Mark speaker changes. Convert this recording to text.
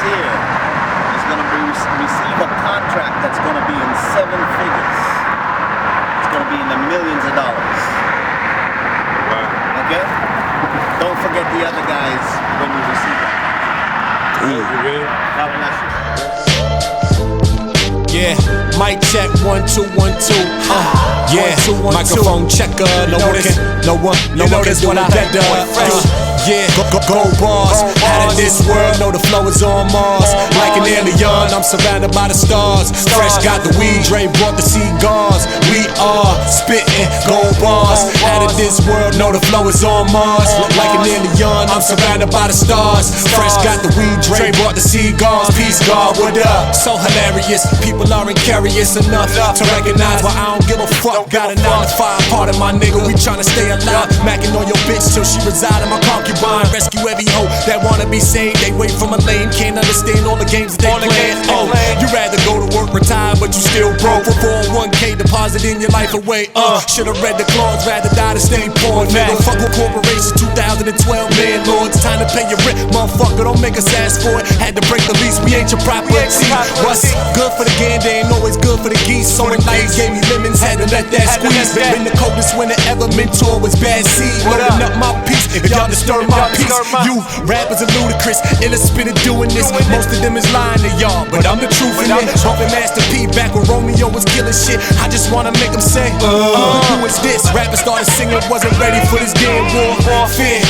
Speaker 1: here is going to receive a contract that's going to be in 7 figures. It's going to be in the millions of dollars. Wow. Okay? Don't forget the other guys when you receive it. God bless you.
Speaker 2: Yeah, mic check 1 2 1 2. Yeah, 1, 2, 1, microphone 2. Checker. No one can do it better. Yeah, go bars. Out of this world, know the flow is on Mars. Like an alien, I'm surrounded by the stars. Fresh got the weed, Dre brought the cigars. We are spitting gold bars. Out of this world, know the flow is on Mars. Like an alien, I'm surrounded by the stars. Fresh got the weed, Dre brought the cigars. Peace, God, what up? So hilarious, people aren't curious enough to recognize why I don't give a fuck. Got a 9 to 5 part of my nigga, we tryna stay alive. Macking on your bitch till she reside in my concubine. Rescue every hoe that wanna be saved. They wait from a lane, can't understand all the games that they play. Oh, you rather go to work, retire, but you still broke. For 401k deposit in your life away. Should've read the clause, rather die than stay poor. Nigga, fuck with corporations, 2012 landlords. Time to pay your rent, motherfucker, don't make us ask for it. Had to break the lease, we ain't your property. What's good for the gander ain't always good for the geese. So when life gave me lemons, had to let that squeeze. Been the coldest winter ever, mentor was bad seed. Loading up my piece, if y'all disturb my peace. You rappers are ludicrous, illest spinning doing this. Most of them is lying to y'all, but I'm the truth in it. Bumping Master P back when Romeo was killing shit. I just wanna make them say, who is this? Rappers started singing, wasn't ready for this damn war. Fear